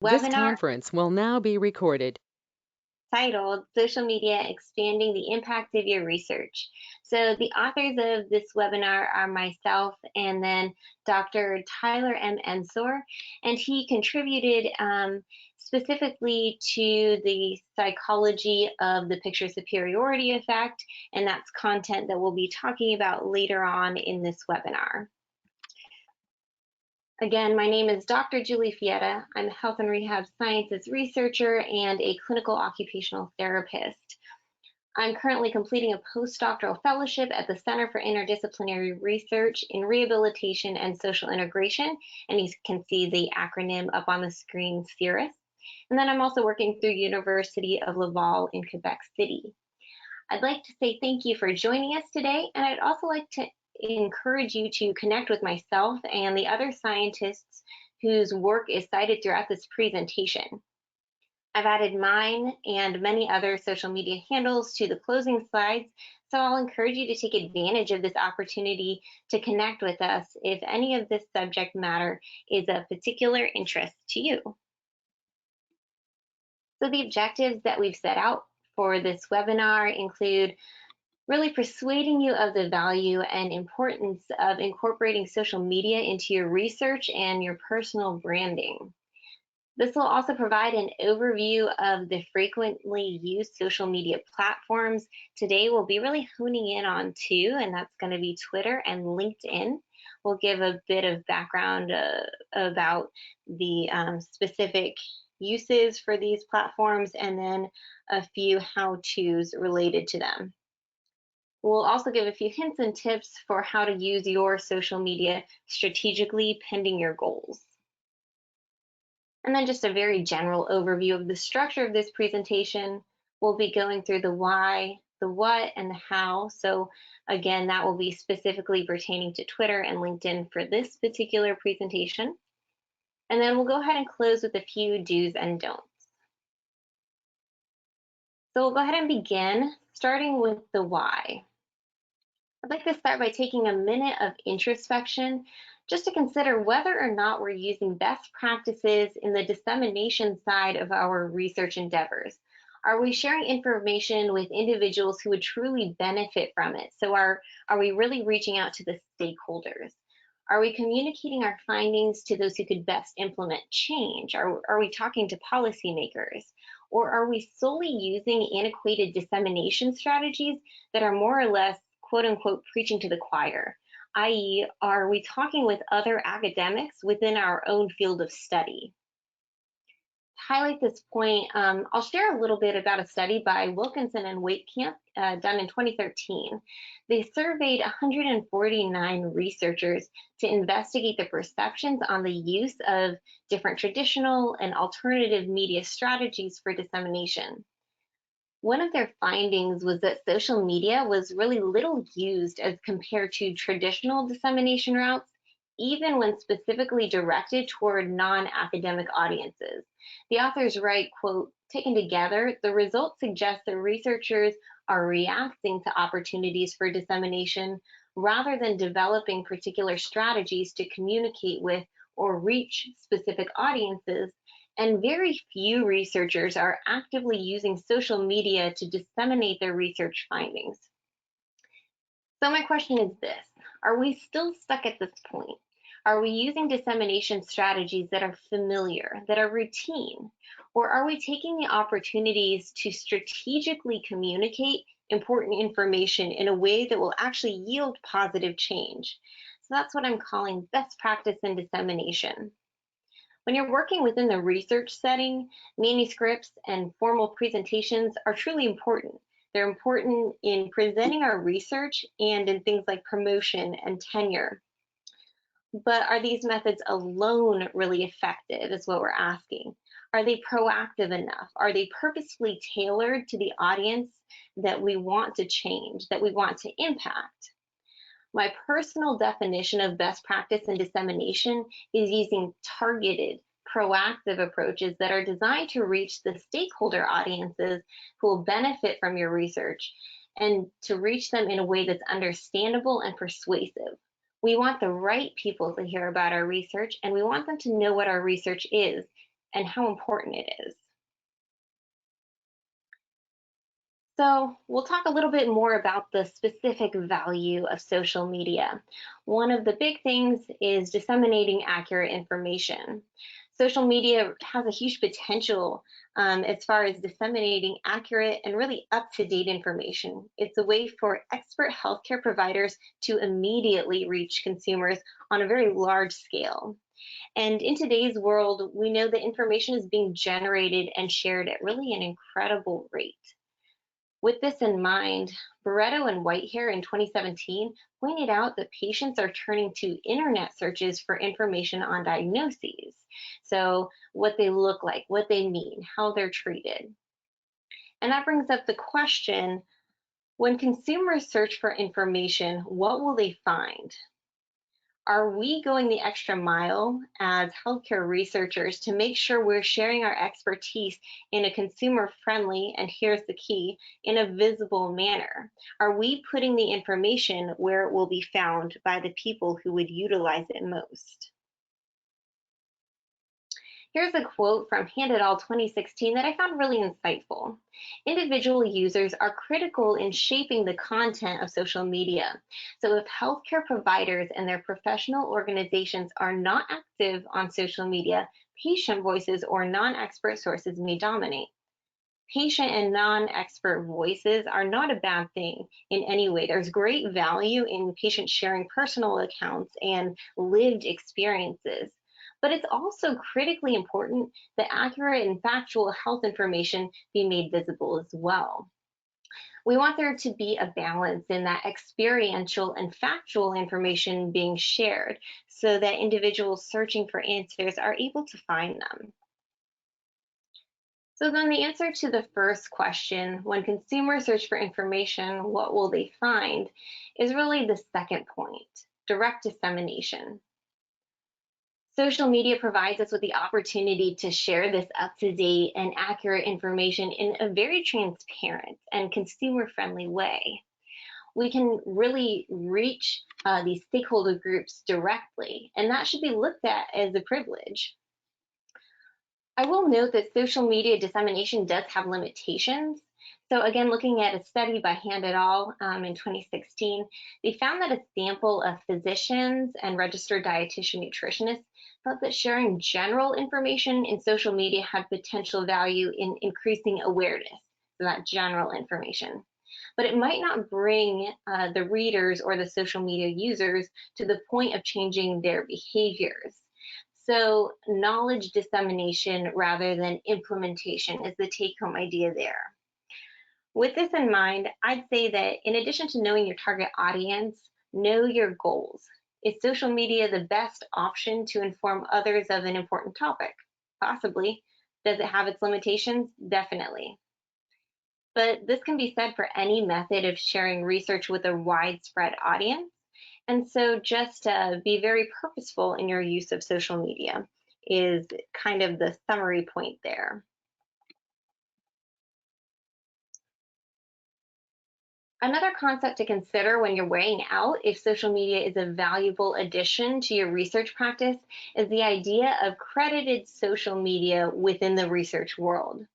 This Webinar conference will now be recorded. titled Social Media Expanding the Impact of Your Research. So the authors of this webinar are myself and then Dr. Tyler M. Ensor, and he contributed specifically to the psychology of the picture superiority effect, and that's content that we'll be talking about later on in this webinar. Again, my name is Dr. Julie Faieta. I'm a health and rehab sciences researcher and a clinical occupational therapist. I'm currently completing a postdoctoral fellowship at the Center for Interdisciplinary Research in Rehabilitation and Social Integration, and you can see the acronym up on the screen, CIRRUS. And then I'm also working through University of Laval in Quebec City. I'd like to say thank you for joining us today, and I'd also like to encourage you to connect with myself and the other scientists whose work is cited throughout this presentation. I've added mine and many other social media handles to the closing slides, so I'll encourage you to take advantage of this opportunity to connect with us if any of this subject matter is of particular interest to you. So the objectives that we've set out for this webinar include really persuading you of the value and importance of incorporating social media into your research and your personal branding. This will also provide an overview of the frequently used social media platforms. Today we'll be really honing in on two, and that's going to be Twitter and LinkedIn. We'll give a bit of background about the specific uses for these platforms and then a few how-tos related to them. We'll also give a few hints and tips for how to use your social media strategically pending your goals. And then just a very general overview of the structure of this presentation. We'll be going through the why, the what, and the how. So again, that will be specifically pertaining to Twitter and LinkedIn for this particular presentation. And then we'll go ahead and close with a few do's and don'ts. So we'll go ahead and begin, starting with the why. I'd like to start by taking a minute of introspection just to consider whether or not we're using best practices in the dissemination side of our research endeavors. Are we sharing information with individuals who would truly benefit from it? So are we really reaching out to the stakeholders? Are we communicating our findings to those who could best implement change? Are we talking to policymakers? Or are we solely using antiquated dissemination strategies that are more or less quote unquote preaching to the choir, i.e., are we talking with other academics within our own field of study? To highlight this point, I'll share a little bit about a study by Wilkinson and Waitkamp done in 2013. They surveyed 149 researchers to investigate the perceptions on the use of different traditional and alternative media strategies for dissemination. One of their findings was that social media was really little used as compared to traditional dissemination routes, even when specifically directed toward non-academic audiences. The authors write, quote, "Taken together, the results suggest that researchers are reacting to opportunities for dissemination rather than developing particular strategies to communicate with or reach specific audiences, and very few researchers are actively using social media to disseminate their research findings." So my question is this: are we still stuck at this point? Are we using dissemination strategies that are familiar, that are routine? Or are we taking the opportunities to strategically communicate important information in a way that will actually yield positive change? So that's what I'm calling best practice in dissemination. When you're working within the research setting, manuscripts and formal presentations are truly important. They're important in presenting our research and in things like promotion and tenure. But are these methods alone really effective, is what we're asking. Are they proactive enough? Are they purposefully tailored to the audience that we want to change, that we want to impact? My personal definition of best practice in dissemination is using targeted, proactive approaches that are designed to reach the stakeholder audiences who will benefit from your research and to reach them in a way that's understandable and persuasive. We want the right people to hear about our research, and we want them to know what our research is. and how important it is. So we'll talk a little bit more about the specific value of social media. One of the big things is disseminating accurate information. Social media has a huge potential as far as disseminating accurate and really up-to-date information. It's a way for expert healthcare providers to immediately reach consumers on a very large scale. And in today's world, we know that information is being generated and shared at really an incredible rate. With this in mind, Barreto and Whitehair in 2017 pointed out that patients are turning to internet searches for information on diagnoses. So what they look like, what they mean, how they're treated. And that brings up the question, when consumers search for information, what will they find? Are we going the extra mile as healthcare researchers to make sure we're sharing our expertise in a consumer-friendly, and here's the key, in a visible manner? Are we putting the information where it will be found by the people who would utilize it most? Here's a quote from Hand It All 2016 that I found really insightful. Individual users are critical in shaping the content of social media. So if healthcare providers and their professional organizations are not active on social media, patient voices or non-expert sources may dominate. Patient and non-expert voices are not a bad thing in any way. There's great value in patients sharing personal accounts and lived experiences. But it's also critically important that accurate and factual health information be made visible as well. We want there to be a balance in that experiential and factual information being shared so that individuals searching for answers are able to find them. So then the answer to the first question, when consumers search for information, what will they find, is really the second point, direct dissemination. Social media provides us with the opportunity to share this up-to-date and accurate information in a very transparent and consumer-friendly way. We can really reach these stakeholder groups directly, and that should be looked at as a privilege. I will note that social media dissemination does have limitations. So again, looking at a study by Hand It All in 2016, they found that a sample of physicians and registered dietitian nutritionists felt that sharing general information in social media had potential value in increasing awareness, so that general information. But it might not bring the readers or the social media users to the point of changing their behaviors. So knowledge dissemination rather than implementation is the take-home idea there. With this in mind, I'd say that in addition to knowing your target audience, know your goals. Is social media the best option to inform others of an important topic? Possibly. Does it have its limitations? Definitely. But this can be said for any method of sharing research with a widespread audience. And so just be very purposeful in your use of social media is kind of the summary point there. Another concept to consider when you're weighing out if social media is a valuable addition to your research practice is the idea of credited social media within the research world.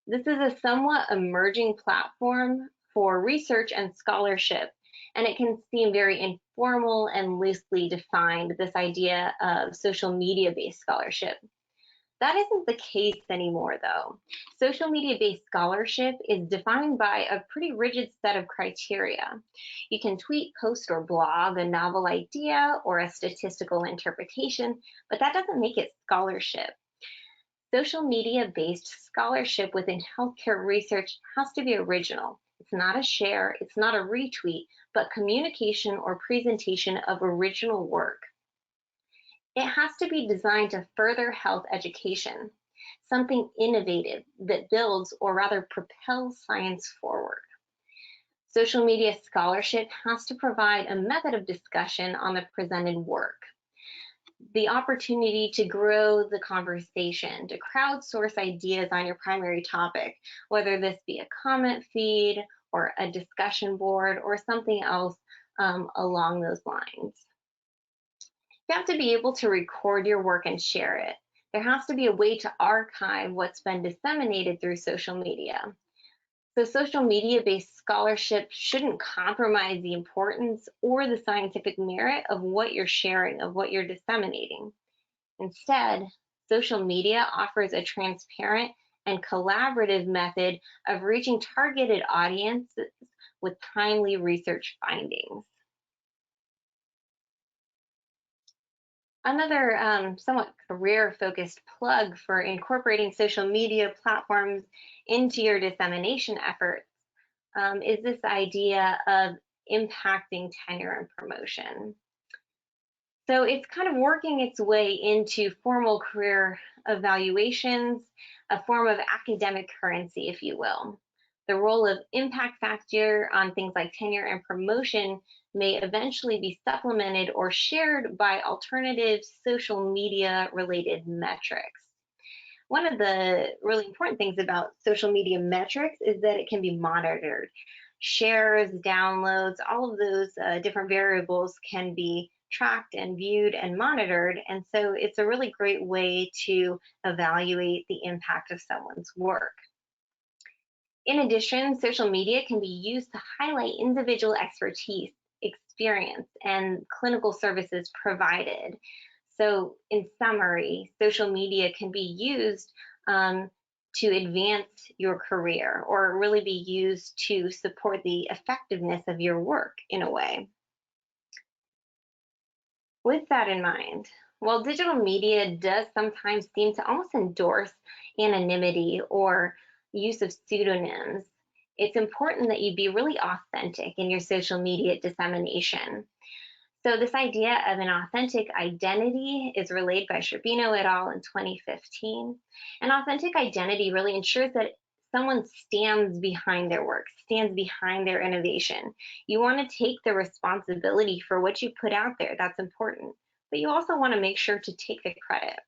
This is a somewhat emerging platform for research and scholarship, and it can seem very informal and loosely defined, this idea of social media-based scholarship. That isn't the case anymore, though. Social media-based scholarship is defined by a pretty rigid set of criteria. You can tweet, post, or blog a novel idea or a statistical interpretation, but that doesn't make it scholarship. Social media-based scholarship within healthcare research has to be original. It's not a share, it's not a retweet, but communication or presentation of original work. It has to be designed to further health education, something innovative that builds or rather propels science forward. Social media scholarship has to provide a method of discussion on the presented work, the opportunity to grow the conversation, to crowdsource ideas on your primary topic, whether this be a comment feed or a discussion board or something else along those lines. You have to be able to record your work and share it. There has to be a way to archive what's been disseminated through social media. So social media-based scholarship shouldn't compromise the importance or the scientific merit of what you're sharing, of what you're disseminating. Instead, social media offers a transparent and collaborative method of reaching targeted audiences with timely research findings. Another somewhat career-focused plug for incorporating social media platforms into your dissemination efforts is this idea of impacting tenure and promotion. So it's kind of working its way into formal career evaluations, a form of academic currency, if you will. The role of impact factor on things like tenure and promotion may eventually be supplemented or shared by alternative social media related metrics. One of the really important things about social media metrics is that it can be monitored. Shares, downloads, all of those different variables can be tracked and viewed and monitored. And so it's a really great way to evaluate the impact of someone's work. In addition, social media can be used to highlight individual expertise, experience, and clinical services provided. So in summary, social media can be used to advance your career or really be used to support the effectiveness of your work in a way. With that in mind, while digital media does sometimes seem to almost endorse anonymity or use of pseudonyms, it's important that you be really authentic in your social media dissemination. So this idea of an authentic identity is relayed by Sherbino et al. In 2015. An authentic identity really ensures that someone stands behind their work, stands behind their innovation. You want to take the responsibility for what you put out there. That's important. But you also want to make sure to take the credit.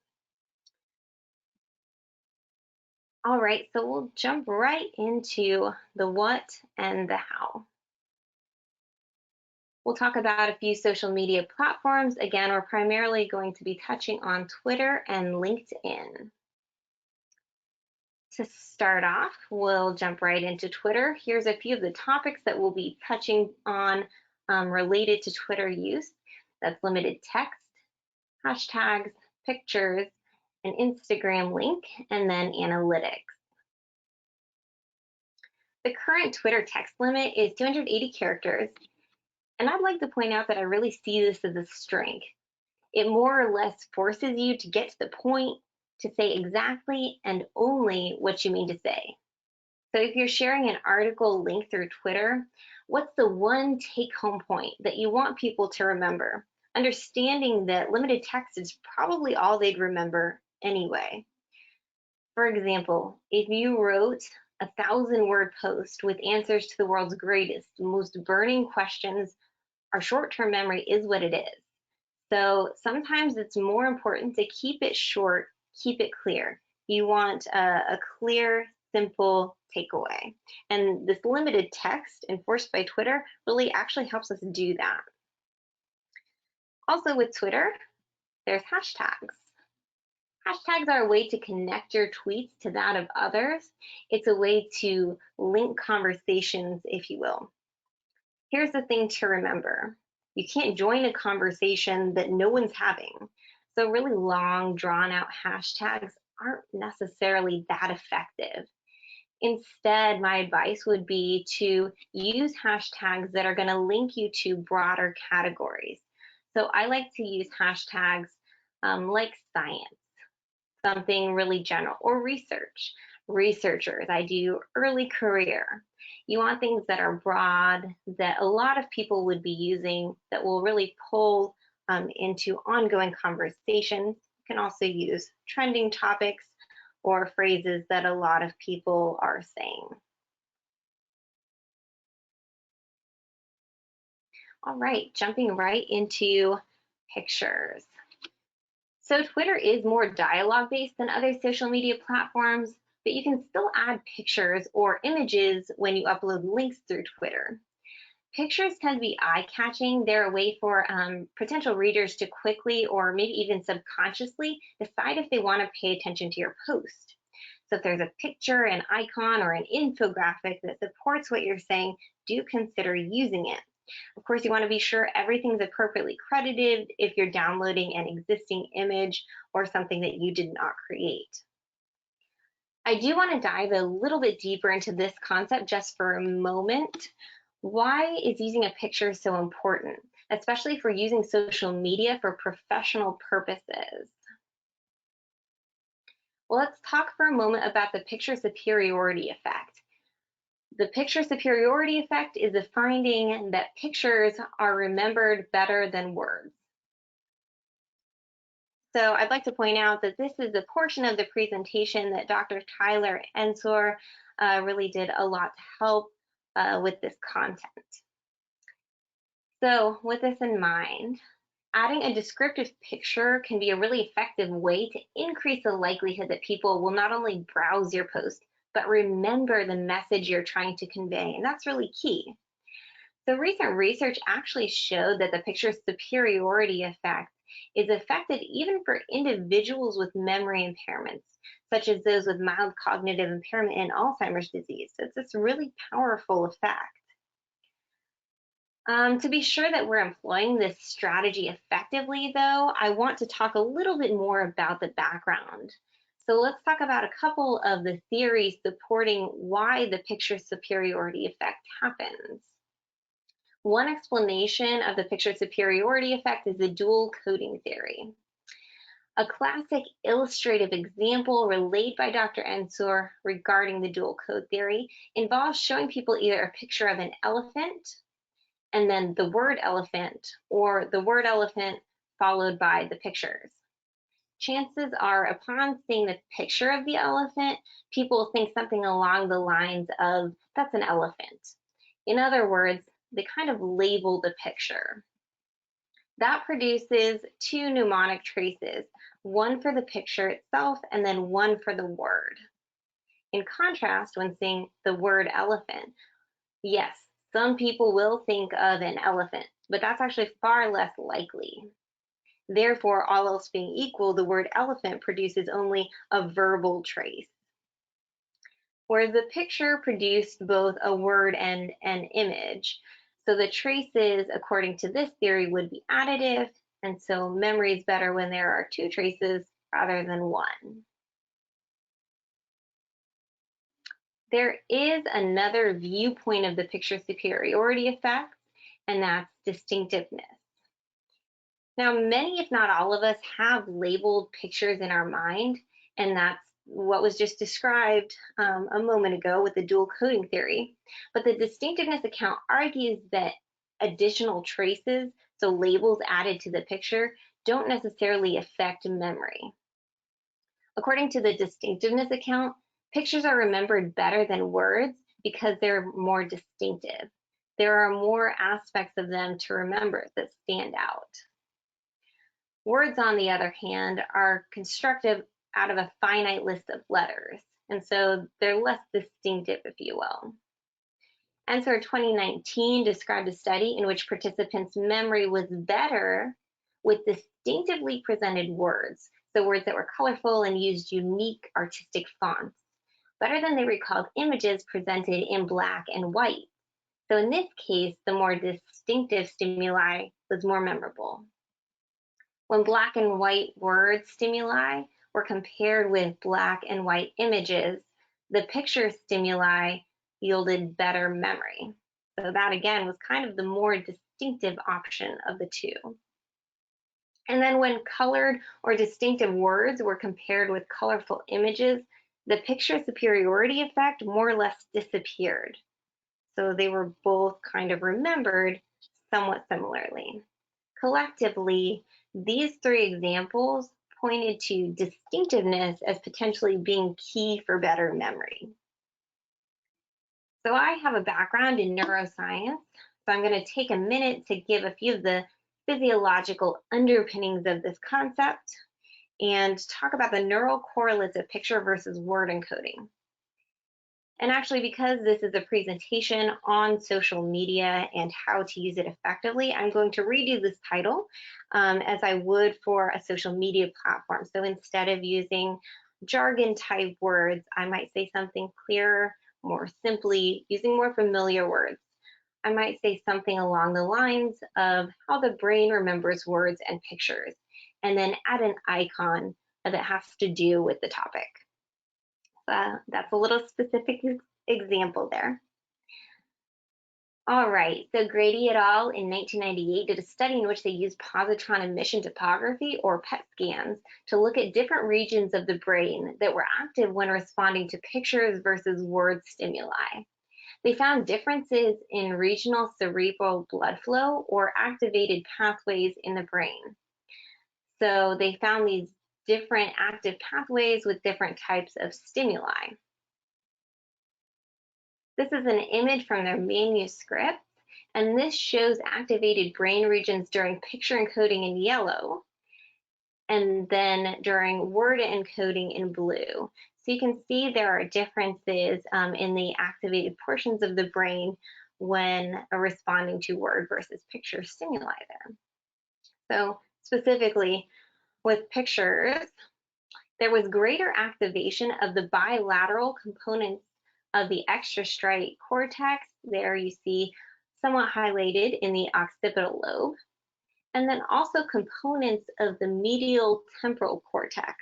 All right, so we'll jump right into the what and the how. We'll talk about a few social media platforms. Again, we're primarily going to be touching on Twitter and LinkedIn. To start off, we'll jump right into Twitter. Here's a few of the topics that we'll be touching on related to Twitter use. That's limited text, hashtags, pictures, an Instagram link, and then analytics. The current Twitter text limit is 280 characters. And I'd like to point out that I really see this as a strength. It more or less forces you to get to the point, to say exactly and only what you mean to say. So if you're sharing an article link through Twitter, what's the one take-home point that you want people to remember? Understanding that limited text is probably all they'd remember anyway. For example, if you wrote a 1,000-word post with answers to the world's greatest, most burning questions, our short-term memory is what it is. So sometimes it's more important to keep it short, keep it clear. You want a clear, simple takeaway. And this limited text enforced by Twitter really actually helps us do that. Also with Twitter, there's hashtags. Hashtags are a way to connect your tweets to that of others. It's a way to link conversations, if you will. Here's the thing to remember. You can't join a conversation that no one's having. So really long, drawn-out hashtags aren't necessarily that effective. Instead, my advice would be to use hashtags that are going to link you to broader categories. So I like to use hashtags like science, something really general, or research. Researchers, I do early career. You want things that are broad, that a lot of people would be using, that will really pull into ongoing conversations. You can also use trending topics or phrases that a lot of people are saying. All right, jumping right into pictures. So Twitter is more dialogue-based than other social media platforms, but you can still add pictures or images when you upload links through Twitter. Pictures tend to be eye-catching. They're a way for potential readers to quickly or maybe even subconsciously decide if they want to pay attention to your post. So if there's a picture, an icon, or an infographic that supports what you're saying, do consider using it. Of course, you want to be sure everything's appropriately credited if you're downloading an existing image or something that you did not create. I do want to dive a little bit deeper into this concept just for a moment. Why is using a picture so important, especially if we're using social media for professional purposes? Well, let's talk for a moment about the picture superiority effect. The picture superiority effect is the finding that pictures are remembered better than words. So I'd like to point out that this is the portion of the presentation that Dr. Tyler Ensor really did a lot to help with this content. So with this in mind, adding a descriptive picture can be a really effective way to increase the likelihood that people will not only browse your post, but remember the message you're trying to convey, and that's really key. So recent research actually showed that the picture superiority effect is effective even for individuals with memory impairments, such as those with mild cognitive impairment and Alzheimer's disease. So it's this really powerful effect. To be sure that we're employing this strategy effectively, though, I want to talk a little bit more about the background. So let's talk about a couple of the theories supporting why the picture superiority effect happens. One explanation of the picture superiority effect is the dual coding theory. A classic illustrative example relayed by Dr. Ensor regarding the dual code theory involves showing people either a picture of an elephant and then the word elephant, or the word elephant followed by the pictures. Chances are, upon seeing the picture of the elephant, people will think something along the lines of, that's an elephant. In other words, they kind of label the picture. That produces two mnemonic traces, one for the picture itself and then one for the word. In contrast, when seeing the word elephant, yes, some people will think of an elephant, but that's actually far less likely. Therefore, all else being equal, the word elephant produces only a verbal trace, whereas the picture produced both a word and an image. So the traces, according to this theory, would be additive, and so memory is better when there are two traces rather than one. There is another viewpoint of the picture superiority effect, and that's distinctiveness. Now, many, if not all of us, have labeled pictures in our mind, and that's what was just described a moment ago with the dual coding theory. But the distinctiveness account argues that additional traces, so labels added to the picture, don't necessarily affect memory. According to the distinctiveness account, pictures are remembered better than words because they're more distinctive. There are more aspects of them to remember that stand out. Words, on the other hand, are constructed out of a finite list of letters, and so they're less distinctive, if you will. Ensor 2019 described a study in which participants' memory was better with distinctively presented words, so words that were colorful and used unique artistic fonts, better than they recalled images presented in black and white. So in this case, the more distinctive stimuli was more memorable. When black and white word stimuli were compared with black and white images, the picture stimuli yielded better memory. So that again was kind of the more distinctive option of the two. And then when colored or distinctive words were compared with colorful images, the picture superiority effect more or less disappeared. So they were both kind of remembered somewhat similarly. Collectively, these three examples pointed to distinctiveness as potentially being key for better memory. So I have a background in neuroscience, so I'm going to take a minute to give a few of the physiological underpinnings of this concept and talk about the neural correlates of picture versus word encoding. And actually, because this is a presentation on social media and how to use it effectively, I'm going to redo this title as I would for a social media platform. So instead of using jargon type words, I might say something clearer, more simply, using more familiar words. I might say something along the lines of how the brain remembers words and pictures, and then add an icon that has to do with the topic. That's a little specific example there. All right, so Grady et al. In 1998 did a study in which they used positron emission topography or PET scans to look at different regions of the brain that were active when responding to pictures versus word stimuli. They found differences in regional cerebral blood flow or activated pathways in the brain. So they found these different active pathways with different types of stimuli. This is an image from their manuscript, and this shows activated brain regions during picture encoding in yellow, and then during word encoding in blue. So you can see there are differences in the activated portions of the brain when responding to word versus picture stimuli there. So specifically with pictures, there was greater activation of the bilateral components of the extrastriate cortex. There you see somewhat highlighted in the occipital lobe, and then also components of the medial temporal cortex.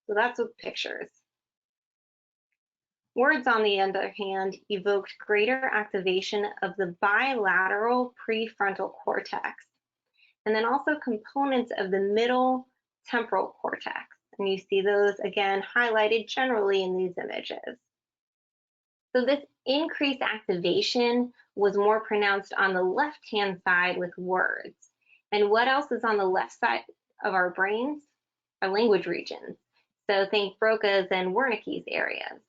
So that's with pictures. Words, on the other hand, evoked greater activation of the bilateral prefrontal cortex, and then also components of the middle temporal cortex. And you see those again highlighted generally in these images. So this increased activation was more pronounced on the left-hand side with words. And what else is on the left side of our brains? Our language regions. So think Broca's and Wernicke's areas.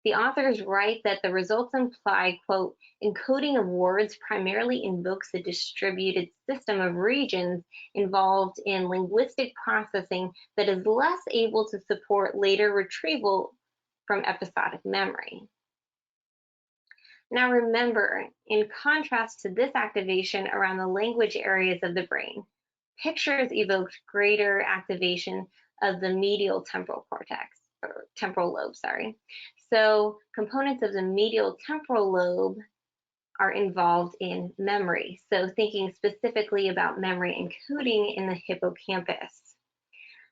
The authors write that the results imply, quote, encoding of words primarily invokes a distributed system of regions involved in linguistic processing that is less able to support later retrieval from episodic memory. Now remember, in contrast to this activation around the language areas of the brain, pictures evoked greater activation of the medial temporal cortex, or temporal lobe, sorry. So components of the medial temporal lobe are involved in memory. So thinking specifically about memory encoding in the hippocampus.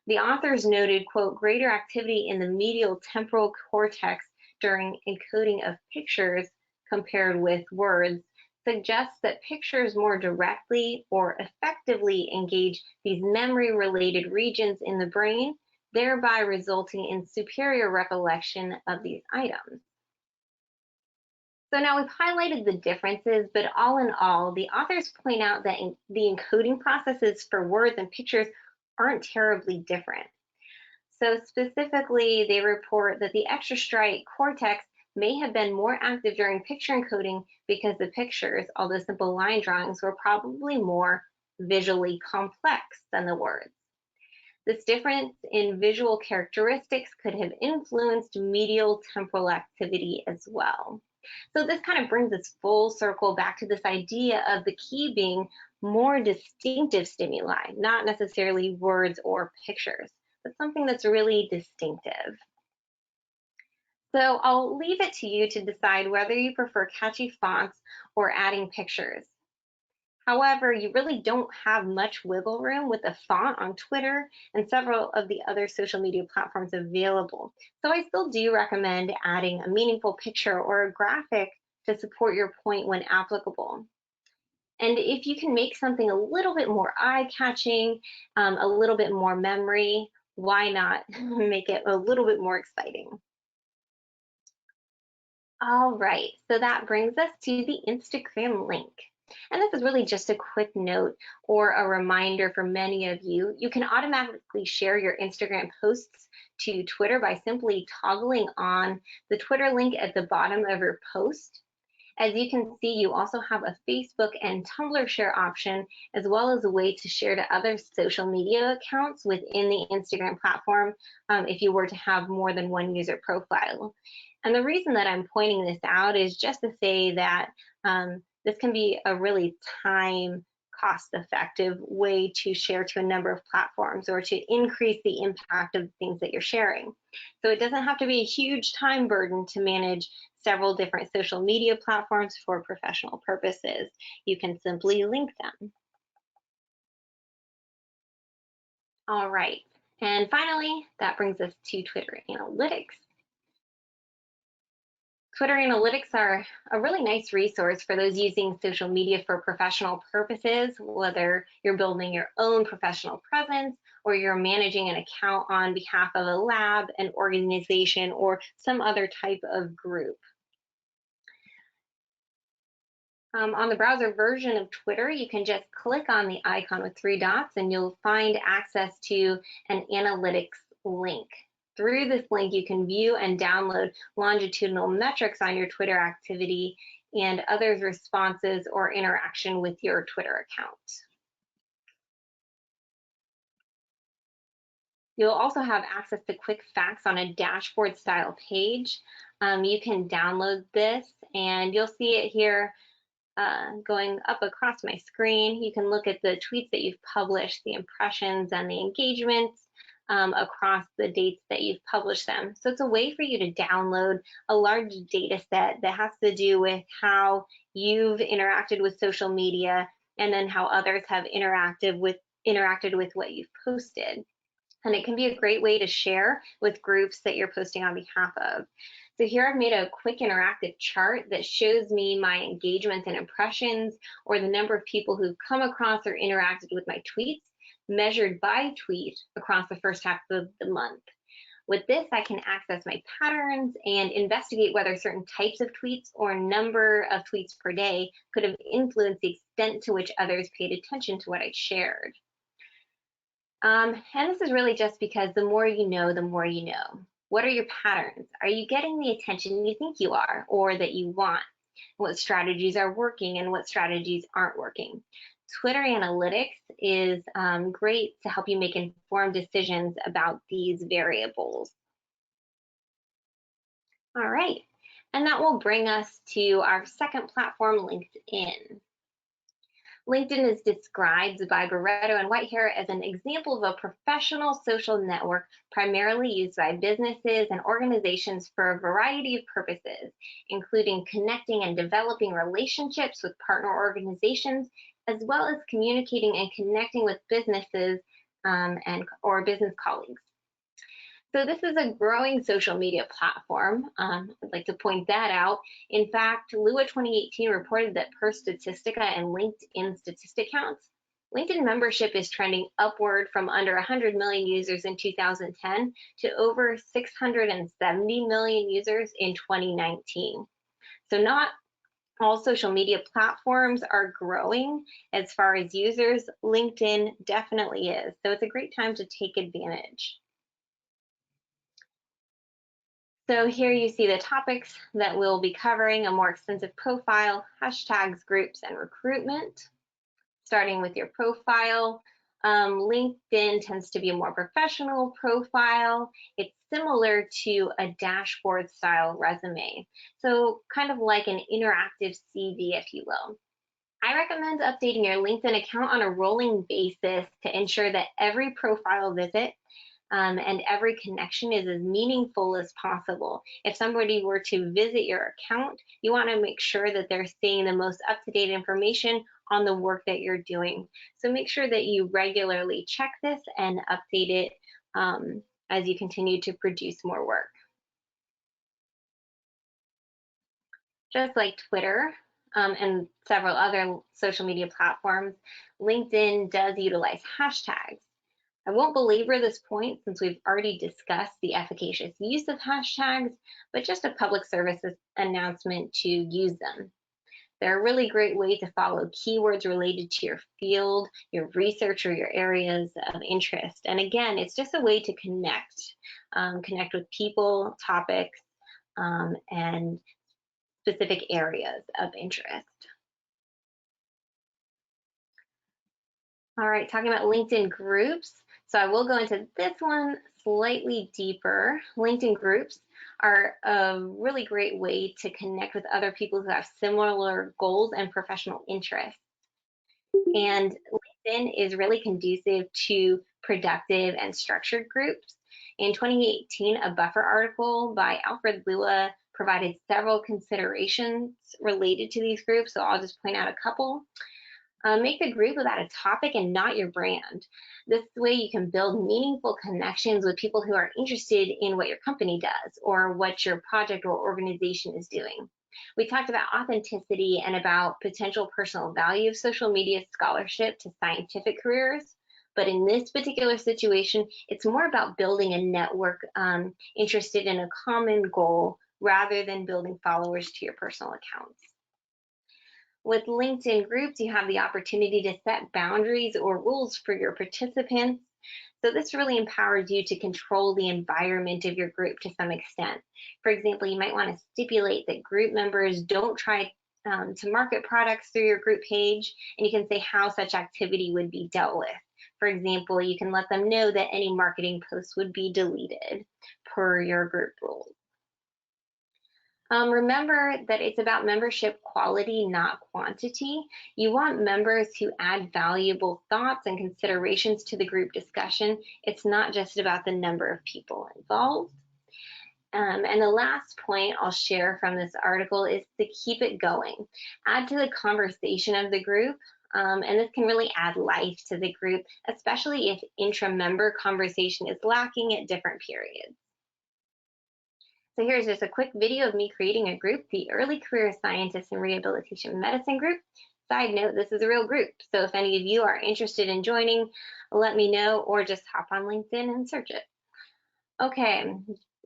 The authors noted, quote, greater activity in the medial temporal cortex during encoding of pictures compared with words suggests that pictures more directly or effectively engage these memory-related regions in the brain, thereby resulting in superior recollection of these items. So now we've highlighted the differences, but all in all, the authors point out that the encoding processes for words and pictures aren't terribly different. So specifically, they report that the extrastriate cortex may have been more active during picture encoding because the pictures, although simple line drawings, were probably more visually complex than the words. This difference in visual characteristics could have influenced medial temporal activity as well. So this kind of brings us full circle back to this idea of the key being more distinctive stimuli, not necessarily words or pictures, but something that's really distinctive. So I'll leave it to you to decide whether you prefer catchy fonts or adding pictures. However, you really don't have much wiggle room with the font on Twitter and several of the other social media platforms available. So I still do recommend adding a meaningful picture or a graphic to support your point when applicable. And if you can make something a little bit more eye-catching, a little bit more memory, why not make it a little bit more exciting? All right, so that brings us to the Instagram link. And this is really just a quick note or a reminder for many of you. You can automatically share your Instagram posts to Twitter by simply toggling on the Twitter link at the bottom of your post. As you can see, you also have a Facebook and Tumblr share option, as well as a way to share to other social media accounts within the Instagram platform if you were to have more than one user profile. And the reason that I'm pointing this out is just to say that this can be a really cost-effective way to share to a number of platforms or to increase the impact of things that you're sharing. So it doesn't have to be a huge time burden to manage several different social media platforms for professional purposes. You can simply link them. All right, and finally, that brings us to Twitter Analytics. Twitter Analytics are a really nice resource for those using social media for professional purposes, whether you're building your own professional presence or you're managing an account on behalf of a lab, an organization, or some other type of group. On the browser version of Twitter, you can just click on the icon with 3 dots and you'll find access to an analytics link. Through this link, you can view and download longitudinal metrics on your Twitter activity and others' responses or interaction with your Twitter account. You'll also have access to quick facts on a dashboard style page. You can download this and you'll see it here going up across my screen. You can look at the tweets that you've published, the impressions and the engagements across the dates that you've published them. So it's a way for you to download a large data set that has to do with how you've interacted with social media and then how others have interacted with what you've posted. And it can be a great way to share with groups that you're posting on behalf of. So here I've made a quick interactive chart that shows me my engagements and impressions, or the number of people who've come across or interacted with my tweets, measured by tweet across the first half of the month. With this, I can access my patterns and investigate whether certain types of tweets or number of tweets per day could have influenced the extent to which others paid attention to what I shared. And this is really just because the more you know, the more you know. What are your patterns? Are you getting the attention you think you are or that you want? What strategies are working and what strategies aren't working? Twitter Analytics is great to help you make informed decisions about these variables. All right, and that will bring us to our second platform, LinkedIn. LinkedIn is described by Barreto and Whitehair as an example of a professional social network primarily used by businesses and organizations for a variety of purposes, including connecting and developing relationships with partner organizations, as well as communicating and connecting with businesses or business colleagues. So this is a growing social media platform. I'd like to point that out. In fact, Lua 2018 reported that per Statistica and LinkedIn statistic counts, LinkedIn membership is trending upward from under 100 million users in 2010 to over 670 million users in 2019. So not all social media platforms are growing as far as users. LinkedIn definitely is. So it's a great time to take advantage. So here you see the topics that we'll be covering: a more extensive profile, hashtags, groups, and recruitment. Starting with your profile, LinkedIn tends to be a more professional profile. It's similar to a dashboard style resume. So kind of like an interactive CV, if you will. I recommend updating your LinkedIn account on a rolling basis to ensure that every profile visit and every connection is as meaningful as possible. If somebody were to visit your account, you want to make sure that they're seeing the most up-to-date information on the work that you're doing. So make sure that you regularly check this and update it as you continue to produce more work. Just like Twitter and several other social media platforms, LinkedIn does utilize hashtags. I won't belabor this point since we've already discussed the efficacious use of hashtags, but just a public service announcement to use them. They're a really great way to follow keywords related to your field, your research, or your areas of interest. And again, it's just a way to connect with people, topics, and specific areas of interest. All right, talking about LinkedIn groups. So I will go into this one slightly deeper. LinkedIn groups are a really great way to connect with other people who have similar goals and professional interests. And LinkedIn is really conducive to productive and structured groups. In 2018, a Buffer article by Alfred Lua provided several considerations related to these groups, so I'll just point out a couple. Make the group about a topic and not your brand. This way you can build meaningful connections with people who are interested in what your company does or what your project or organization is doing. We talked about authenticity and about potential personal value of social media scholarship to scientific careers. But in this particular situation, it's more about building a network interested in a common goal rather than building followers to your personal accounts. With LinkedIn groups, you have the opportunity to set boundaries or rules for your participants. So this really empowers you to control the environment of your group to some extent. For example, you might want to stipulate that group members don't try to market products through your group page, and you can say how such activity would be dealt with. For example, you can let them know that any marketing posts would be deleted per your group rules. Remember that it's about membership quality, not quantity. You want members who add valuable thoughts and considerations to the group discussion. It's not just about the number of people involved. And the last point I'll share from this article is to keep it going. Add to the conversation of the group, and this can really add life to the group, especially if intra-member conversation is lacking at different periods. So here's just a quick video of me creating a group, the Early Career Scientists in Rehabilitation Medicine group. Side note, this is a real group, so if any of you are interested in joining, let me know or just hop on LinkedIn and search it. Okay,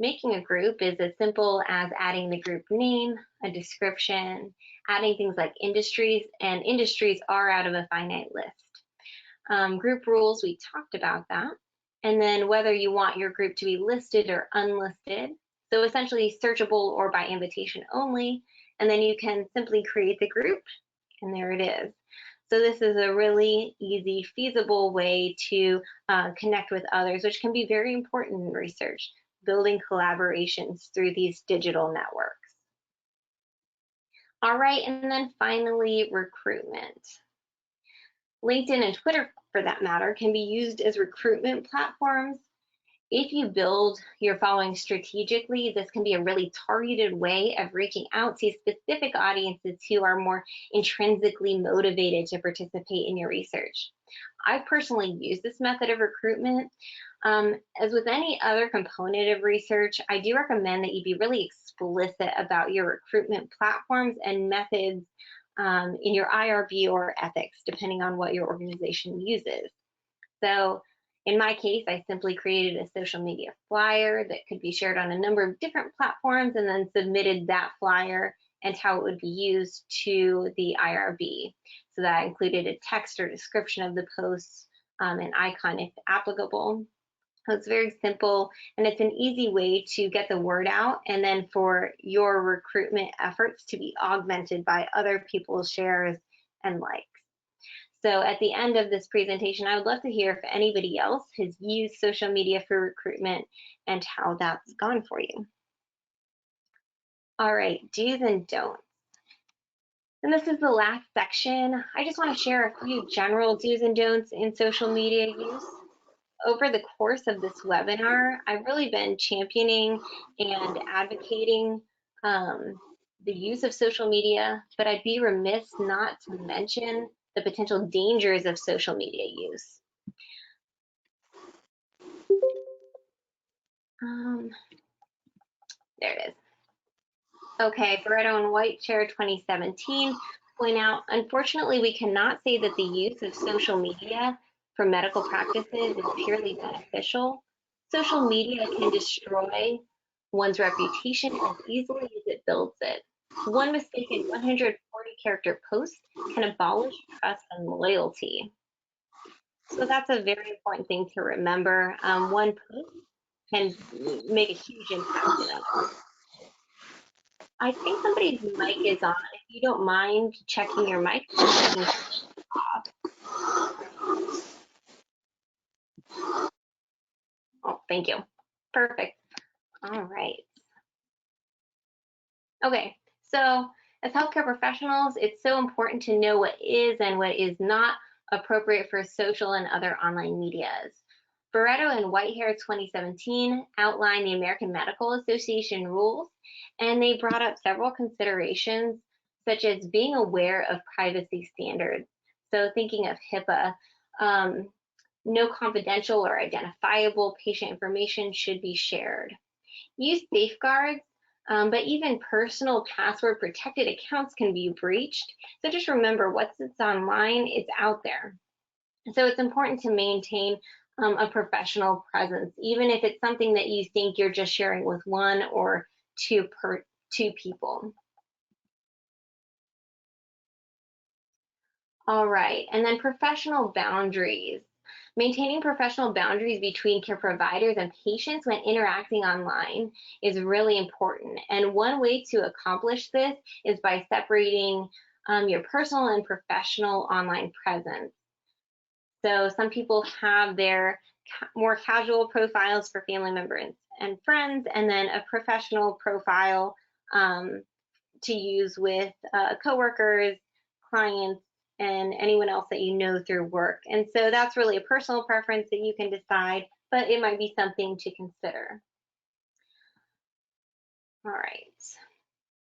making a group is as simple as adding the group name, a description, adding things like industries, and industries are out of a finite list. Group rules, we talked about that. And then whether you want your group to be listed or unlisted. So essentially searchable or by invitation only, and then you can simply create the group, and there it is. So this is a really easy, feasible way to connect with others, which can be very important in research, building collaborations through these digital networks. All right, and then finally, recruitment. LinkedIn and Twitter, for that matter, can be used as recruitment platforms. If you build your following strategically, this can be a really targeted way of reaching out to specific audiences who are more intrinsically motivated to participate in your research. I personally use this method of recruitment. As with any other component of research, I do recommend that you be really explicit about your recruitment platforms and methods in your IRB or ethics, depending on what your organization uses. So in my case, I simply created a social media flyer that could be shared on a number of different platforms and then submitted that flyer and how it would be used to the IRB. So that included a text or description of the posts, an icon if applicable. So it's very simple and it's an easy way to get the word out and then for your recruitment efforts to be augmented by other people's shares and likes. So at the end of this presentation, I would love to hear if anybody else has used social media for recruitment and how that's gone for you. All right, do's and don'ts. And this is the last section. I just want to share a few general do's and don'ts in social media use. Over the course of this webinar, I've really been championing and advocating the use of social media, but I'd be remiss not to mention the potential dangers of social media use. There it is. Okay, Barreto and White Chair 2017 point out, unfortunately, we cannot say that the use of social media for medical practices is purely beneficial. Social media can destroy one's reputation as easily as it builds it. One mistaken 140-character post can abolish trust and loyalty. So that's a very important thing to remember. One post can make a huge impact in others. I think somebody's mic is on. If you don't mind checking your mic, just making sure it's off. Oh, thank you. Perfect. All right. Okay, so as healthcare professionals, it's so important to know what is and what is not appropriate for social and other online medias. Barreto and Whitehair 2017 outlined the American Medical Association rules, and they brought up several considerations, such as being aware of privacy standards. So thinking of HIPAA, no confidential or identifiable patient information should be shared. Use safeguards, but even personal password protected accounts can be breached. So just remember, once it's online, it's out there. So it's important to maintain a professional presence, even if it's something that you think you're just sharing with one or two people. All right, and then professional boundaries. Maintaining professional boundaries between care providers and patients when interacting online is really important. And one way to accomplish this is by separating your personal and professional online presence. So some people have their more casual profiles for family members and friends, and then a professional profile to use with coworkers, clients, and anyone else that you know through work. And so that's really a personal preference that you can decide, but it might be something to consider. All right.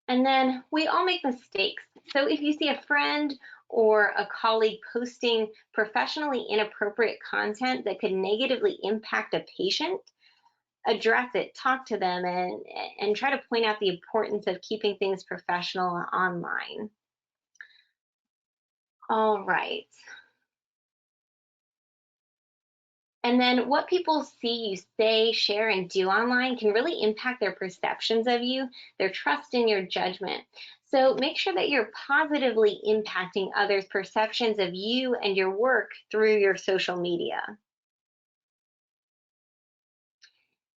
And then we all make mistakes. So if you see a friend or a colleague posting professionally inappropriate content that could negatively impact a patient, address it, talk to them, and try to point out the importance of keeping things professional online. All right. And then what people see you say, share, and do online can really impact their perceptions of you, their trust in your judgment. So make sure that you're positively impacting others' perceptions of you and your work through your social media.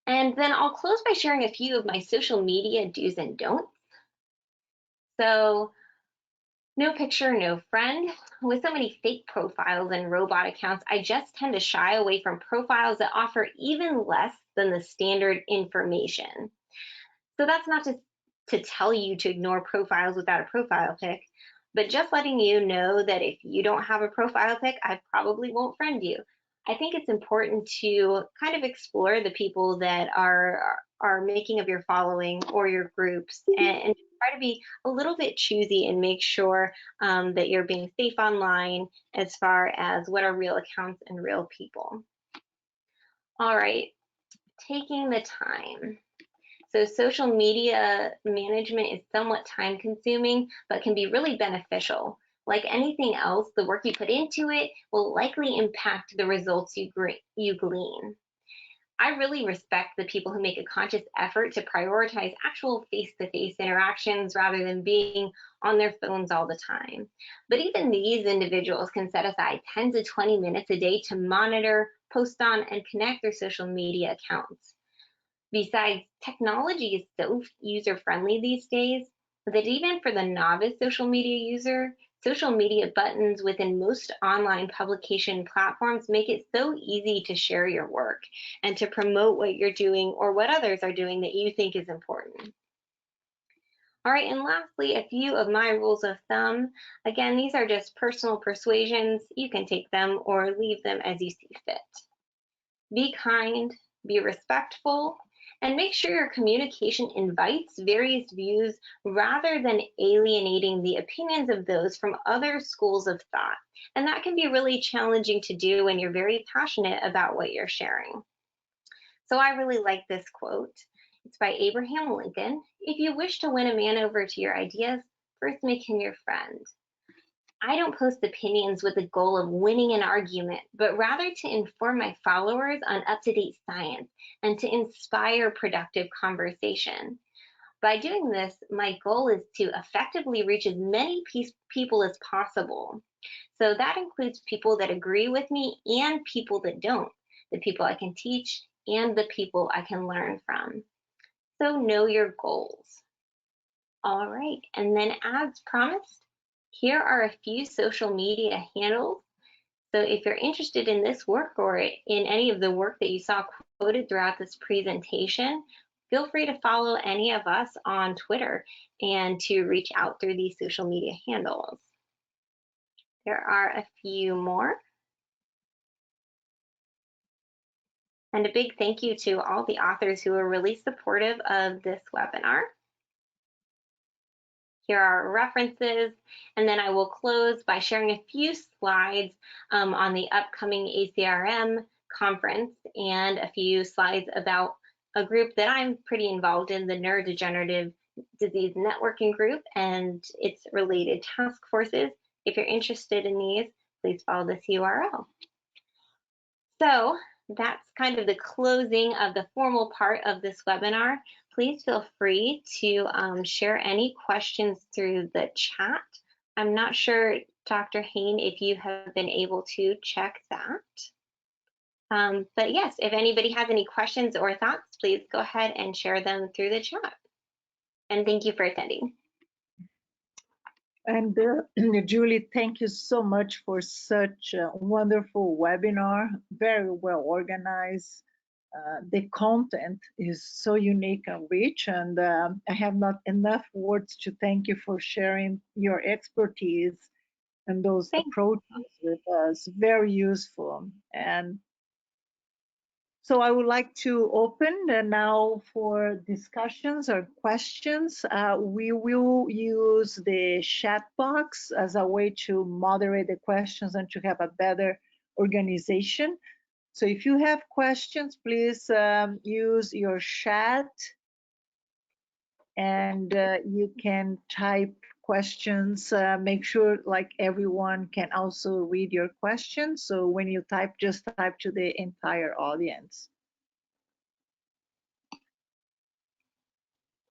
And then I'll close by sharing a few of my social media do's and don'ts. So no picture, no friend. With so many fake profiles and robot accounts, I just tend to shy away from profiles that offer even less than the standard information. So that's not to tell you to ignore profiles without a profile pic, but just letting you know that if you don't have a profile pic, I probably won't friend you. I think it's important to kind of explore the people that are making of your following or your groups, and try to be a little bit choosy and make sure that you're being safe online as far as what are real accounts and real people. All right, taking the time. So social media management is somewhat time consuming, but can be really beneficial. Like anything else, the work you put into it will likely impact the results you glean. I really respect the people who make a conscious effort to prioritize actual face-to-face interactions rather than being on their phones all the time. But even these individuals can set aside 10 to 20 minutes a day to monitor, post on, and connect their social media accounts. Besides, technology is so user-friendly these days that even for the novice social media user, social media buttons within most online publication platforms make it so easy to share your work and to promote what you're doing or what others are doing that you think is important. All right, and lastly, a few of my rules of thumb. Again, these are just personal persuasions. You can take them or leave them as you see fit. Be kind, be respectful, and make sure your communication invites various views rather than alienating the opinions of those from other schools of thought. And that can be really challenging to do when you're very passionate about what you're sharing. So I really like this quote. It's by Abraham Lincoln. If you wish to win a man over to your ideas, first make him your friend. I don't post opinions with the goal of winning an argument, but rather to inform my followers on up-to-date science and to inspire productive conversation. By doing this, my goal is to effectively reach as many people as possible. So that includes people that agree with me and people that don't, the people I can teach and the people I can learn from. So know your goals. All right, and then as promised, here are a few social media handles. So if you're interested in this work or in any of the work that you saw quoted throughout this presentation, feel free to follow any of us on Twitter and to reach out through these social media handles. There are a few more. And a big thank you to all the authors who are really supportive of this webinar. Here are references, and then I will close by sharing a few slides on the upcoming ACRM conference and a few slides about a group that I'm pretty involved in, the Neurodegenerative Disease Networking Group and its related task forces. If you're interested in these, please follow this URL. So that's kind of the closing of the formal part of this webinar. Please feel free to share any questions through the chat. I'm not sure, Dr. Hain, if you have been able to check that. But yes, if anybody has any questions or thoughts, please go ahead and share them through the chat. And thank you for attending. And Julie, thank you so much for such a wonderful webinar, very well organized. The content is so unique and rich, and I have not enough words to thank you for sharing your expertise and those approaches with us. Very useful. And so I would like to open now for discussions or questions. We will use the chat box as a way to moderate the questions and to have a better organization. So if you have questions, please use your chat, and you can type questions. Make sure like everyone can also read your questions. So when you type, just type to the entire audience.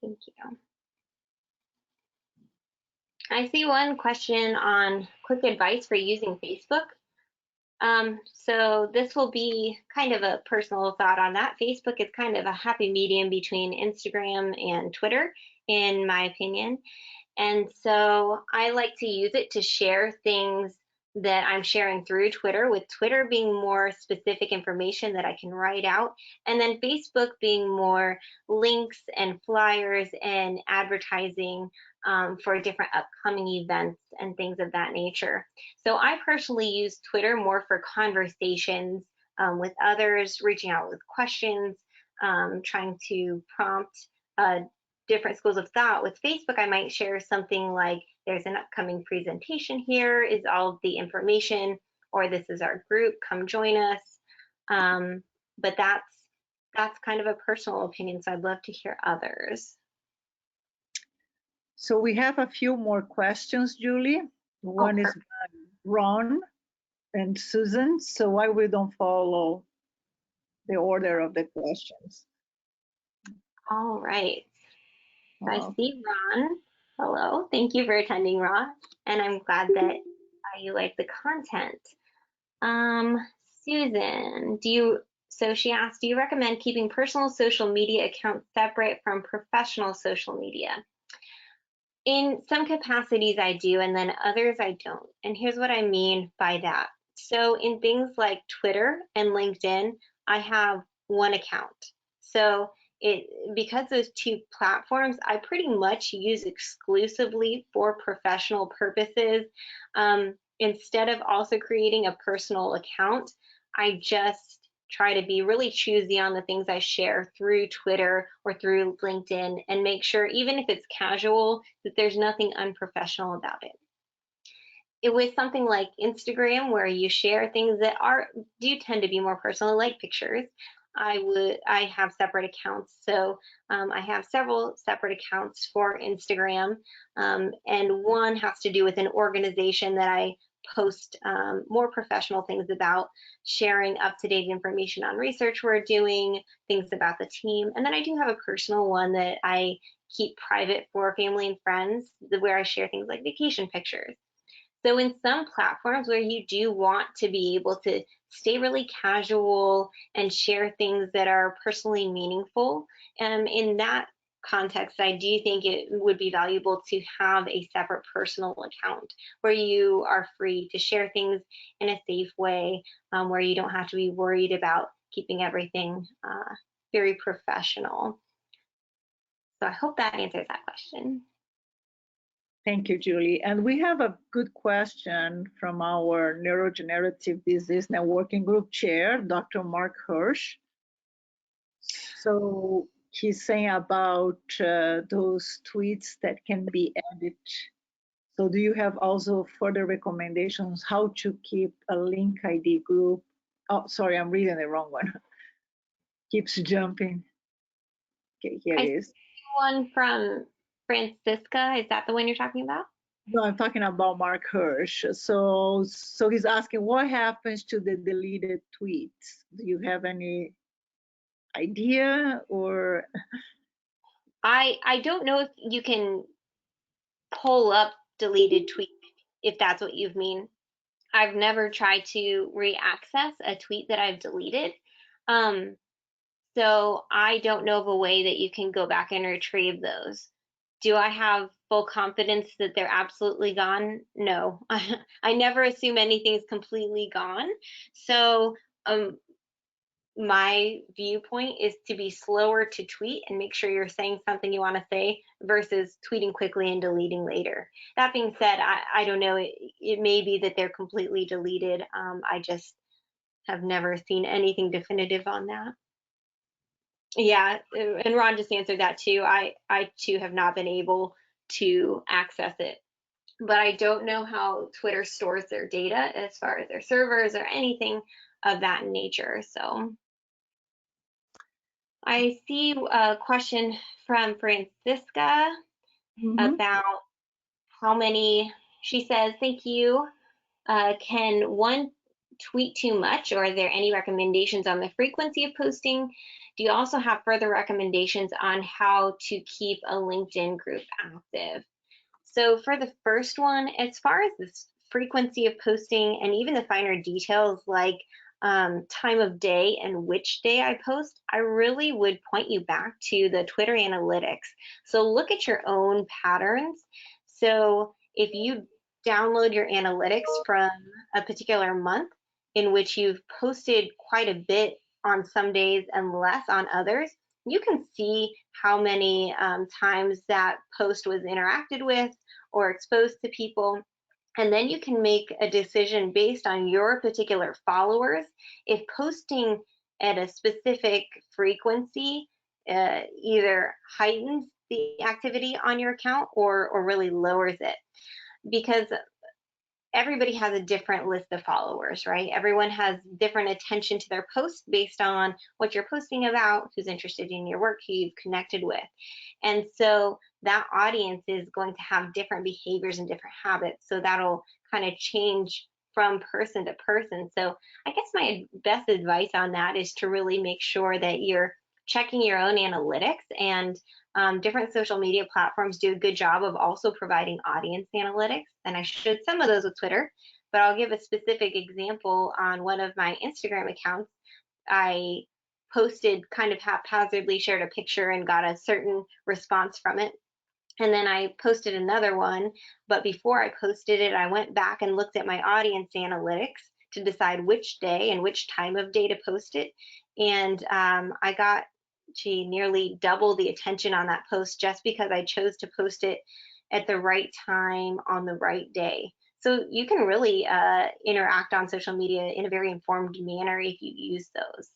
Thank you. I see one question on quick advice for using Facebook. So this will be kind of a personal thought on that. Facebook is kind of a happy medium between Instagram and Twitter, in my opinion. And so I like to use it to share things that I'm sharing through Twitter, with Twitter being more specific information that I can write out, and then Facebook being more links and flyers and advertising for different upcoming events and things of that nature. So I personally use Twitter more for conversations with others, reaching out with questions, trying to prompt different schools of thought. With Facebook, I might share something like, there's an upcoming presentation here, is all of the information, or this is our group, come join us. But that's kind of a personal opinion, so I'd love to hear others. So we have a few more questions, Julie. One is by Ron and Susan, so why we don't follow the order of the questions. All right. I see Ron. Hello. Thank you for attending, Ron. And I'm glad that you like the content. Susan, so she asked, do you recommend keeping personal social media accounts separate from professional social media? In some capacities I do, and then others I don't. And here's what I mean by that. So in things like Twitter and LinkedIn, I have one account. So because those two platforms I pretty much use exclusively for professional purposes, instead of also creating a personal account, I just try to be really choosy on the things I share through Twitter or through LinkedIn, and make sure, even if it's casual, that there's nothing unprofessional about it. With something like Instagram, where you share things that do tend to be more personal, like pictures, I have separate accounts. So I have several separate accounts for Instagram, and one has to do with an organization that I post more professional things about, sharing up-to-date information on research we're doing, things about the team. And then I do have a personal one that I keep private for family and friends, where I share things like vacation pictures. So in some platforms where you do want to be able to stay really casual and share things that are personally meaningful, in that context, I do think it would be valuable to have a separate personal account where you are free to share things in a safe way, where you don't have to be worried about keeping everything very professional. So I hope that answers that question. Thank you, Julie. And we have a good question from our Neurodegenerative Disease Networking Group Chair, Dr. Mark Hirsch. So he's saying about those tweets that can be edited. So do you have also further recommendations how to keep a link ID group? Oh, sorry, I'm reading the wrong one. Keeps jumping. Okay, here it is. One from Francisca, is that the one you're talking about? No, I'm talking about Mark Hirsch. So he's asking what happens to the deleted tweets? Do you have any idea or? I don't know if you can pull up deleted tweets, if that's what you mean. I've never tried to re-access a tweet that I've deleted. So I don't know of a way that you can go back and retrieve those. Do I have full confidence that they're absolutely gone? No, I never assume anything's completely gone. So my viewpoint is to be slower to tweet and make sure you're saying something you want to say versus tweeting quickly and deleting later. That being said, I don't know. It may be that they're completely deleted. I just have never seen anything definitive on that. Yeah, and Ron just answered that too. I too have not been able to access it, but I don't know how Twitter stores their data as far as their servers or anything of that nature. So I see a question from Francisca about how many, she says, thank you. Can one tweet too much, or are there any recommendations on the frequency of posting? Do you also have further recommendations on how to keep a LinkedIn group active? So for the first one, as far as the frequency of posting and even the finer details like time of day and which day I post, I really would point you back to the Twitter analytics. So look at your own patterns. So if you download your analytics from a particular month in which you've posted quite a bit on some days and less on others, you can see how many times that post was interacted with or exposed to people. And then you can make a decision based on your particular followers if posting at a specific frequency either heightens the activity on your account or really lowers it. Because everybody has a different list of followers, right? Everyone has different attention to their posts based on what you're posting about, who's interested in your work, who you've connected with. And so that audience is going to have different behaviors and different habits. So that'll kind of change from person to person. So I guess my best advice on that is to really make sure that you're checking your own analytics, and different social media platforms do a good job of also providing audience analytics. And I showed some of those with Twitter, but I'll give a specific example on one of my Instagram accounts. I posted kind of haphazardly, shared a picture and got a certain response from it. And then I posted another one, but before I posted it, I went back and looked at my audience analytics to decide which day and which time of day to post it. And I got nearly double the attention on that post just because I chose to post it at the right time on the right day. So you can really interact on social media in a very informed manner if you use those.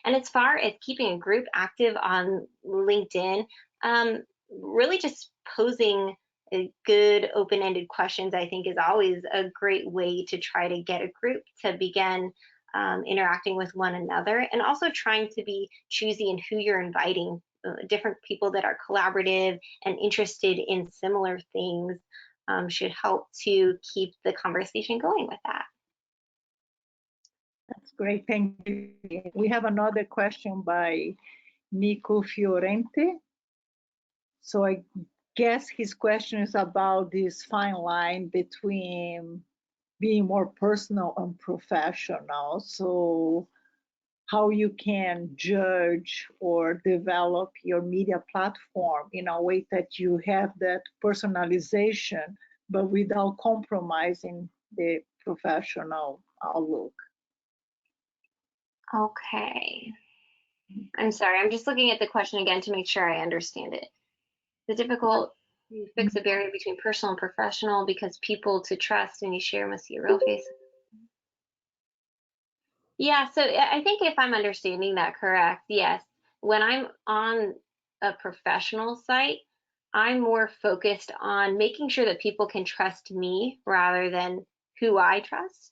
And as far as keeping a group active on LinkedIn, really just posing good open-ended questions, I think, is always a great way to try to get a group to begin interacting with one another, and also trying to be choosy in who you're inviting. Different people that are collaborative and interested in similar things should help to keep the conversation going with that. That's great, thank you. We have another question by Nico Fiorente. So I guess his question is about this fine line between being more personal and professional. So how you can judge or develop your media platform in a way that you have that personalization, but without compromising the professional outlook. Okay. I'm sorry, I'm just looking at the question again to make sure I understand it. The difficult to fix a barrier between personal and professional because people to trust and you share must see a real face. Yeah, so I think if I'm understanding that correct, yes. When I'm on a professional site, I'm more focused on making sure that people can trust me rather than who I trust.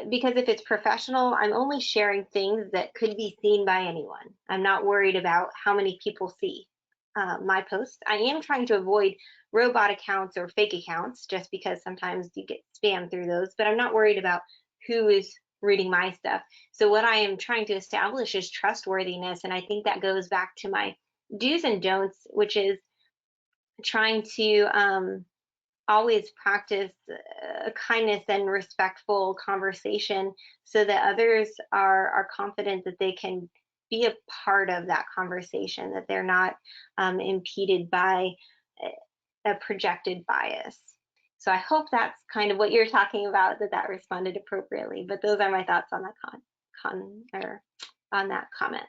Because if it's professional, I'm only sharing things that could be seen by anyone. I'm not worried about how many people see my posts. I am trying to avoid robot accounts or fake accounts just because sometimes you get spam through those, but I'm not worried about who is reading my stuff. So what I am trying to establish is trustworthiness, and I think that goes back to my do's and don'ts, which is trying to always practice kindness and respectful conversation so that others are confident that they can be a part of that conversation, that they're not impeded by a projected bias. So I hope that's kind of what you're talking about, that responded appropriately. But those are my thoughts on that on that comment.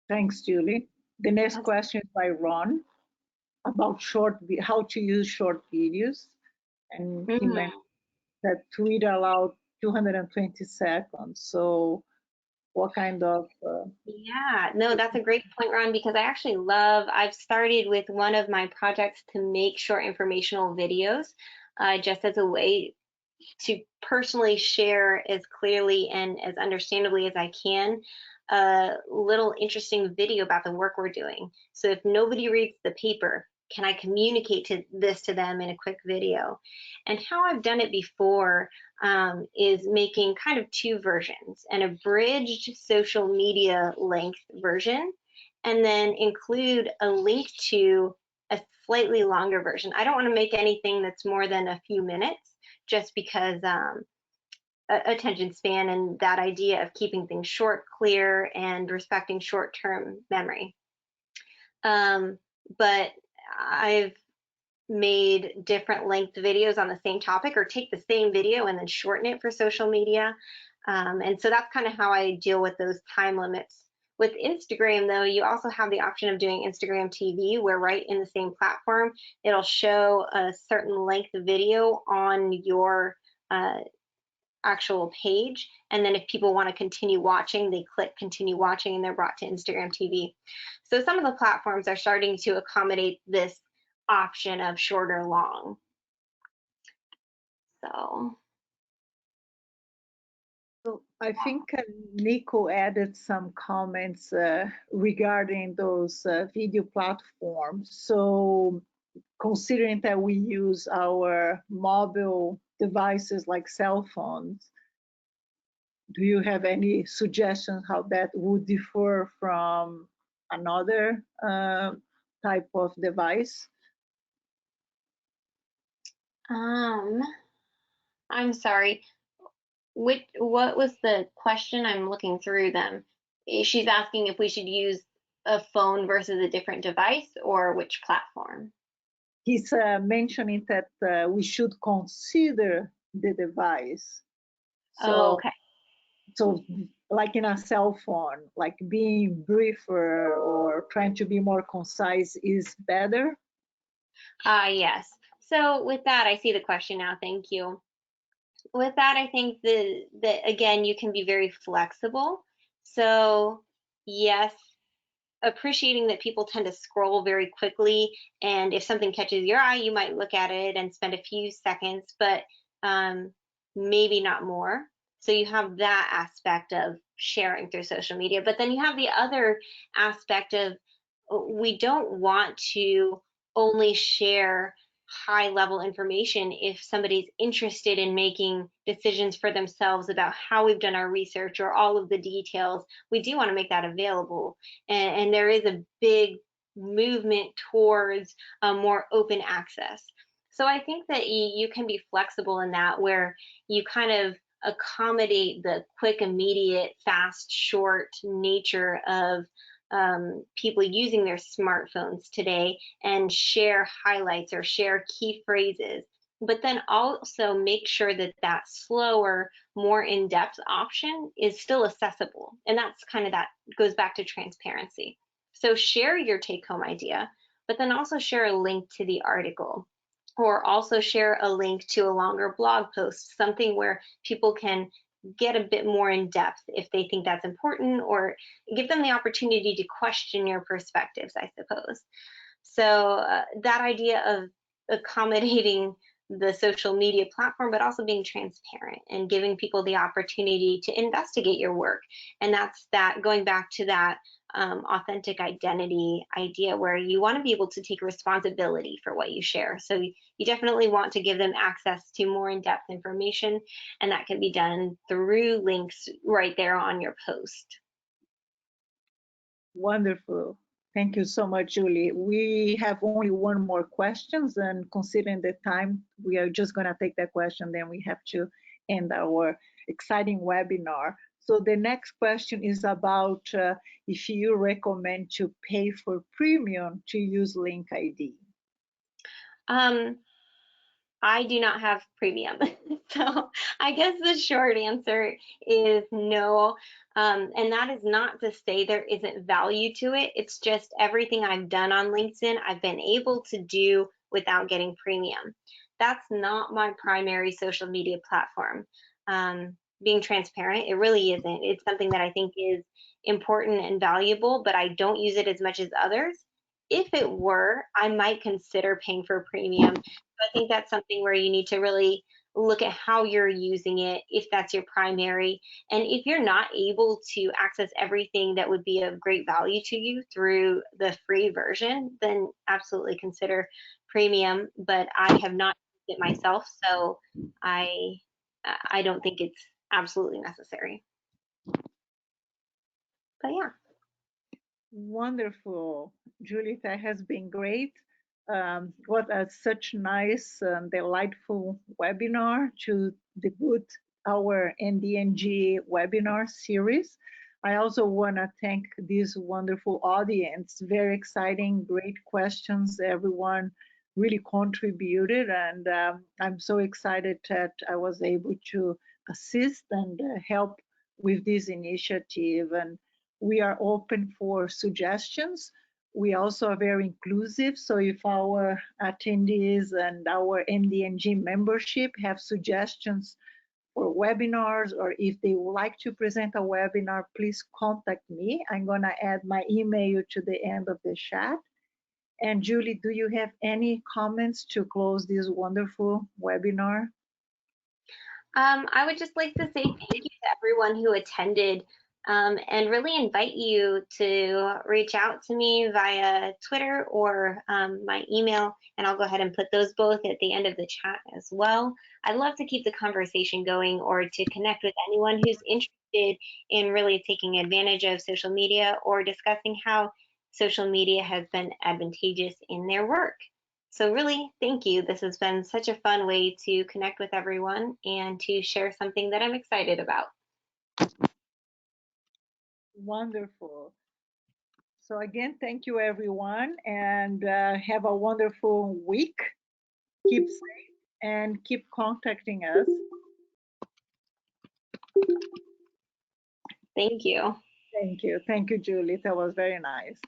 Thanks, Julie. The next question is by Ron about how to use short videos. And he mentioned that tweet allowed 220 seconds. So what kind of Yeah, no, that's a great point, Ron, because I've started with one of my projects to make short informational videos just as a way to personally share as clearly and as understandably as I can a little interesting video about the work we're doing. So if nobody reads the paper, can I communicate this to them in a quick video? And how I've done it before is making kind of two versions, an abridged social media length version, and then include a link to a slightly longer version. I don't want to make anything that's more than a few minutes, just because attention span and that idea of keeping things short, clear, and respecting short-term memory. But I've made different length videos on the same topic, or take the same video and then shorten it for social media. And so that's kind of how I deal with those time limits. With Instagram, though, you also have the option of doing Instagram TV, where right in the same platform, it'll show a certain length video on your actual page. And then if people want to continue watching, they click continue watching and they're brought to Instagram TV. So some of the platforms are starting to accommodate this option of short or long. So I think Nico added some comments regarding those video platforms. So considering that we use our mobile devices like cell phones, do you have any suggestions how that would differ from another type of device? I'm sorry. What was the question? I'm looking through them. She's asking if we should use a phone versus a different device, or which platform. He's mentioning that we should consider the device. So, oh, okay. So like in a cell phone, like being briefer or trying to be more concise is better? Yes. So with that, I see the question now. Thank you. With that, I think that again, you can be very flexible. So yes, appreciating that people tend to scroll very quickly, and if something catches your eye, you might look at it and spend a few seconds, but maybe not more. So you have that aspect of sharing through social media, but then you have the other aspect of we don't want to only share high level information if somebody's interested in making decisions for themselves about how we've done our research or all of the details. We do want to make that available, and there is a big movement towards more open access. So I think that you can be flexible in that, where you kind of accommodate the quick, immediate, fast, short nature of people using their smartphones today, and share highlights or share key phrases, but then also make sure that that slower, more in-depth option is still accessible. And that's kind of, that goes back to transparency. So share your take-home idea, but then also share a link to the article, or also share a link to a longer blog post, something where people can get a bit more in depth if they think that's important, or give them the opportunity to question your perspectives, I suppose. So that idea of accommodating the social media platform, but also being transparent and giving people the opportunity to investigate your work. And that's that, going back to that authentic identity idea, where you want to be able to take responsibility for what you share. So you definitely want to give them access to more in-depth information, and that can be done through links right there on your post. Wonderful. Thank you so much, Julie. We have only one more question, and considering the time, we are just going to take that question, then we have to end our exciting webinar. So the next question is about if you recommend to pay for premium to use Link ID. I do not have premium. So I guess the short answer is no. And that is not to say there isn't value to it. It's just everything I've done on LinkedIn, I've been able to do without getting premium. That's not my primary social media platform. Being transparent, it really isn't. It's something that I think is important and valuable, but I don't use it as much as others. If it were, I might consider paying for a premium. I think that's something where you need to really look at how you're using it, if that's your primary. And if you're not able to access everything that would be of great value to you through the free version, then absolutely consider premium. But I have not used it myself, so I don't think it's absolutely necessary. But yeah. Wonderful. Julie, that has been great. What a such nice, delightful webinar to debut our NDNG webinar series. I also want to thank this wonderful audience. Very exciting, great questions. Everyone really contributed, and I'm so excited that I was able to assist and help with this initiative. And we are open for suggestions. We also are very inclusive. So if our attendees and our NDNG membership have suggestions for webinars, or if they would like to present a webinar, please contact me. I'm going to add my email to the end of the chat. And Julie, do you have any comments to close this wonderful webinar? I would just like to say thank you to everyone who attended, and really invite you to reach out to me via Twitter or my email, and I'll go ahead and put those both at the end of the chat as well. I'd love to keep the conversation going, or to connect with anyone who's interested in really taking advantage of social media, or discussing how social media has been advantageous in their work. So really, thank you. This has been such a fun way to connect with everyone and to share something that I'm excited about. Wonderful. So again, thank you everyone, and have a wonderful week. Keep safe and keep contacting us. Thank you. Thank you. Thank you, Julie. That was very nice.